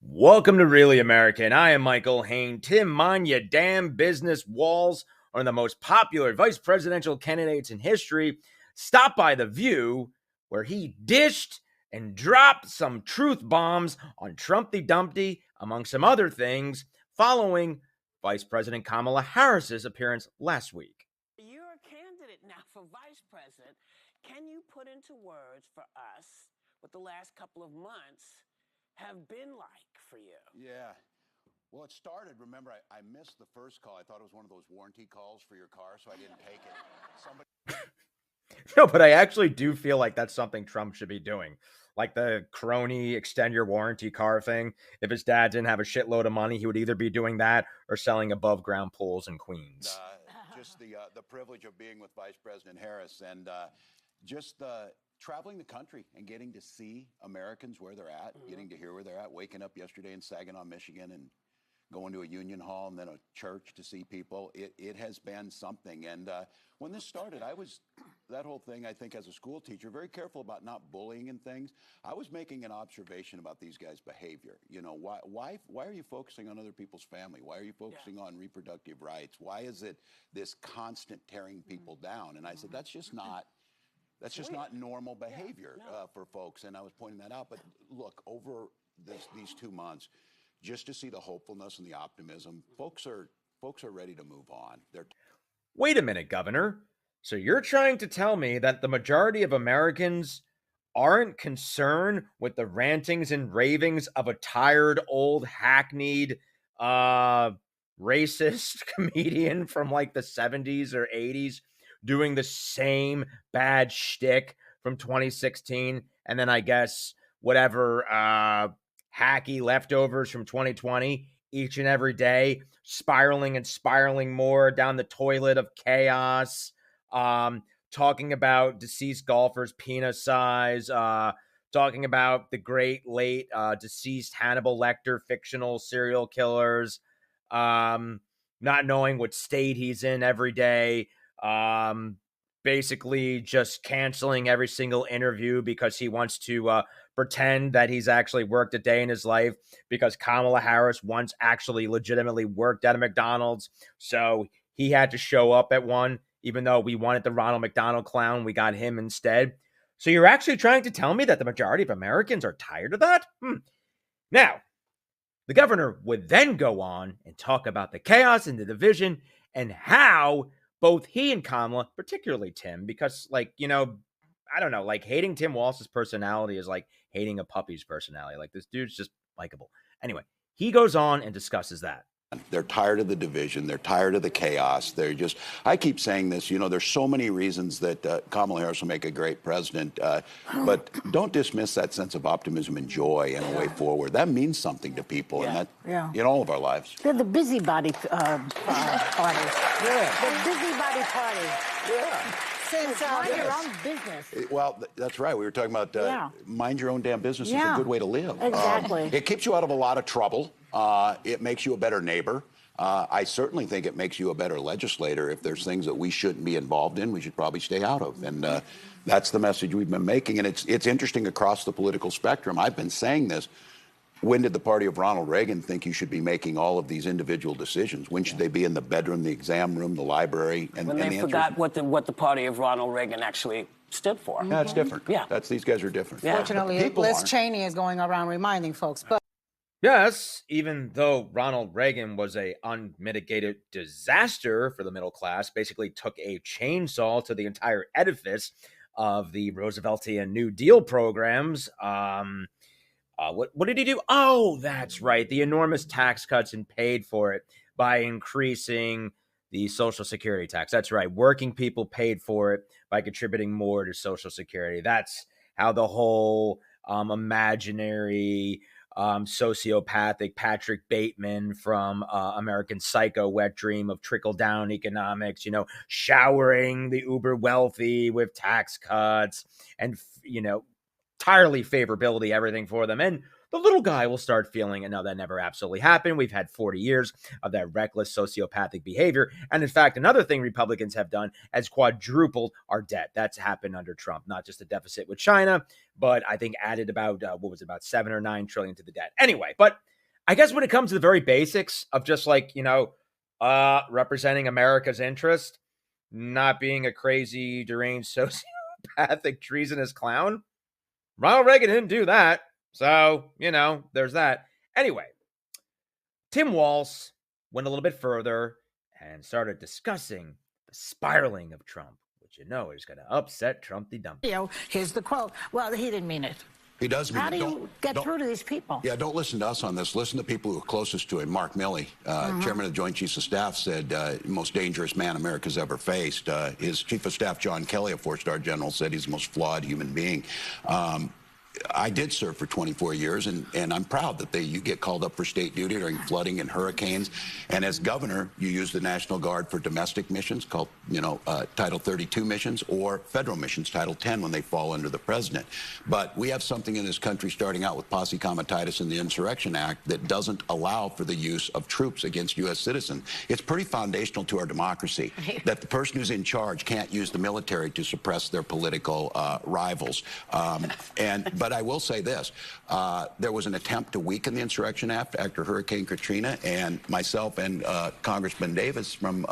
Welcome to Really American. I am Michael Hayne. Tim, mind your damn business. Walz, one of the most popular vice presidential candidates in history, stopped by The View, where he dished and dropped some truth bombs on Trumpty Dumpty, among some other things, following Vice President Kamala Harris's appearance last week. You're a candidate now for vice president. Can you put into words for us what the last couple of months have been like for you? Yeah. Well, it started, remember, I missed the first call. I thought it was one of those warranty calls for your car, so I didn't take it. No, but I actually do feel like that's something Trump should be doing. Like the crony extend your warranty car thing. If his dad didn't have a shitload of money, he would either be doing that or selling above ground pools in Queens. Just the privilege of being with Vice President Harris and just traveling the country and getting to see Americans where they're at, getting to hear where they're at, waking up yesterday in Saginaw, Michigan, and going to a union hall and then a church to see people. It has been something. And when this started, that whole thing, I think, as a school teacher, very careful about not bullying and things. I was making an observation about these guys' behavior. You know, why are you focusing on other people's family? Why are you focusing on reproductive rights? Why is it this constant tearing people down? And I said, that's just not normal behavior for folks. And I was pointing that out. But look, over these 2 months, just to see the hopefulness and the optimism, folks are ready to move on. Wait a minute, Governor. So you're trying to tell me that the majority of Americans aren't concerned with the rantings and ravings of a tired, old, hackneyed, racist comedian from like the 70s or 80s doing the same bad shtick from 2016, and then I guess whatever hacky leftovers from 2020 each and every day, spiraling and spiraling more down the toilet of chaos, talking about deceased golfers' penis size, talking about the great late deceased Hannibal Lecter fictional serial killers, not knowing what state he's in every day, basically just canceling every single interview because he wants to pretend that he's actually worked a day in his life, because Kamala Harris once actually legitimately worked at a McDonald's, so he had to show up at one, even though we wanted the Ronald McDonald clown. We got him instead. So you're actually trying to tell me that the majority of Americans are tired of that? Now, the governor would then go on and talk about the chaos and the division and how both he and Kamala, particularly Tim, because, like, you know, I don't know, like hating Tim Walz's personality is like hating a puppy's personality. Like, this dude's just likable. Anyway, he goes on and discusses that. They're tired of the division. They're tired of the chaos. I keep saying this, you know, there's so many reasons that Kamala Harris will make a great president, but don't dismiss that sense of optimism and joy and a way forward. That means something to people and that in all of our lives. They're the busybody party. The busybody party. Mind your own business. Well, that's right. We were talking about mind your own damn business is a good way to live. Exactly. It keeps you out of a lot of trouble. It makes you a better neighbor. I certainly think it makes you a better legislator. If there's things that we shouldn't be involved in, we should probably stay out of. And that's the message we've been making. And it's interesting across the political spectrum. I've been saying this. When did the party of Ronald Reagan think you should be making all of these individual decisions? When should they be in the bedroom, the exam room, the library? And they forgot what the party of Ronald Reagan actually stood for. Yeah, it's different. Yeah. These guys are different. Yeah. Fortunately, Liz Cheney is going around reminding folks. But yes, even though Ronald Reagan was a unmitigated disaster for the middle class, basically took a chainsaw to the entire edifice of the Rooseveltian New Deal programs. What did he do? Oh, that's right. The enormous tax cuts, and paid for it by increasing the Social Security tax. That's right. Working people paid for it by contributing more to Social Security. That's how the whole imaginary sociopathic Patrick Bateman from American Psycho wet dream of trickle-down economics, you know, showering the uber wealthy with tax cuts and, you know, entirely favorability, everything for them. And the little guy will start feeling it. Now, that never absolutely happened. We've had 40 years of that reckless sociopathic behavior. And in fact, another thing Republicans have done has quadrupled our debt. That's happened under Trump, not just the deficit with China, but I think added about, about 7 or 9 trillion to the debt. Anyway, but I guess when it comes to the very basics of just like, representing America's interest, not being a crazy, deranged, sociopathic, treasonous clown, Ronald Reagan didn't do that. So, there's that. Anyway, Tim Walz went a little bit further and started discussing the spiraling of Trump, which is going to upset Trumpty Dumpty. Here's the quote. Well, he didn't mean it. He does mean How do it. you get through to these people? Yeah, don't listen to us on this. Listen to people who are closest to him. Mark Milley, chairman of the Joint Chiefs of Staff, said most dangerous man America's ever faced. His chief of staff, John Kelly, a 4-star general, said he's the most flawed human being. I did serve for 24 years, and I'm proud that you get called up for state duty during flooding and hurricanes. And as governor, you use the National Guard for domestic missions called, Title 32 missions, or federal missions, Title 10, when they fall under the president. But we have something in this country, starting out with posse comitatus in the Insurrection Act, that doesn't allow for the use of troops against U.S. citizens. It's pretty foundational to our democracy that the person who's in charge can't use the military to suppress their political rivals. But I will say this, there was an attempt to weaken the Insurrection Act after Hurricane Katrina, and myself and Congressman Davis from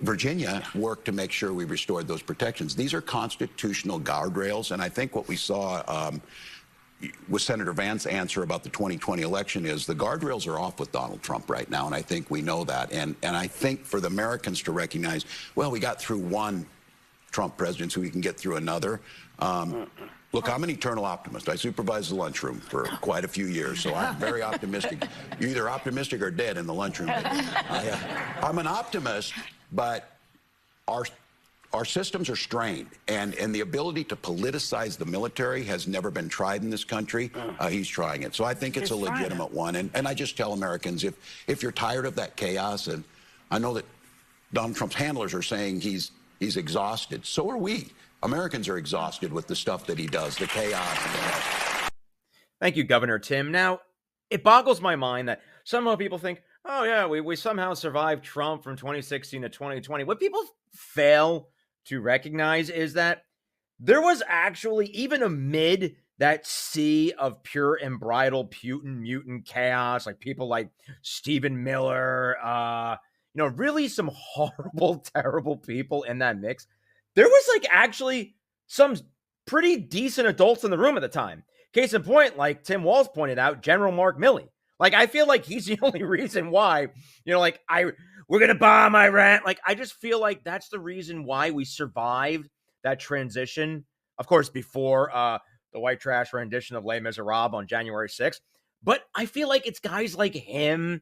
Virginia worked to make sure we restored those protections. These are constitutional guardrails, and I think what we saw with Senator Vance's answer about the 2020 election is the guardrails are off with Donald Trump right now, and I think we know that. And I think for the Americans to recognize, well, we got through one Trump president, so we can get through another. Look, I'm an eternal optimist. I supervised the lunchroom for quite a few years, so I'm very optimistic. You're either optimistic or dead in the lunchroom. I'm an optimist, but our systems are strained, and the ability to politicize the military has never been tried in this country. He's trying it. So I think it's a legitimate one. And I just tell Americans, if you're tired of that chaos, and I know that Donald Trump's handlers are saying he's exhausted. So are we. Americans are exhausted with the stuff that he does, the chaos. Thank you, Governor Tim. Now, it boggles my mind that somehow people think, oh, yeah, we somehow survived Trump from 2016 to 2020. What people fail to recognize is that there was actually, even amid that sea of pure and bridal mutant chaos, like people like Stephen Miller, really some horrible, terrible people in that mix. There was actually some pretty decent adults in the room at the time. Case in point, like Tim Walz pointed out, General Mark Milley. I feel like he's the only reason why, we're going to bomb Iran. I just feel like that's the reason why we survived that transition. Of course, before the white trash rendition of Les Miserables on January 6th. But I feel like it's guys like him,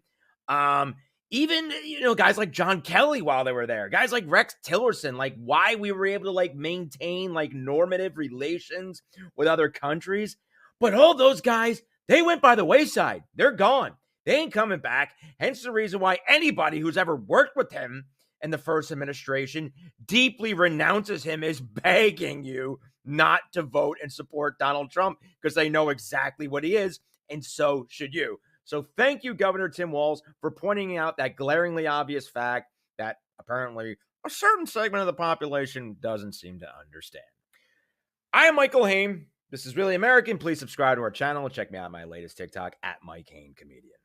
even, guys like John Kelly while they were there, guys like Rex Tillerson, why we were able to maintain normative relations with other countries. But all those guys, they went by the wayside. They're gone. They ain't coming back. Hence the reason why anybody who's ever worked with him in the first administration deeply renounces him, is begging you not to vote and support Donald Trump, because they know exactly what he is, and so should you. So thank you, Governor Tim Walz, for pointing out that glaringly obvious fact that apparently a certain segment of the population doesn't seem to understand. I am Michael Hayne. This is Really American. Please subscribe to our channel and check me out on my latest TikTok at Mike Hayne Comedian.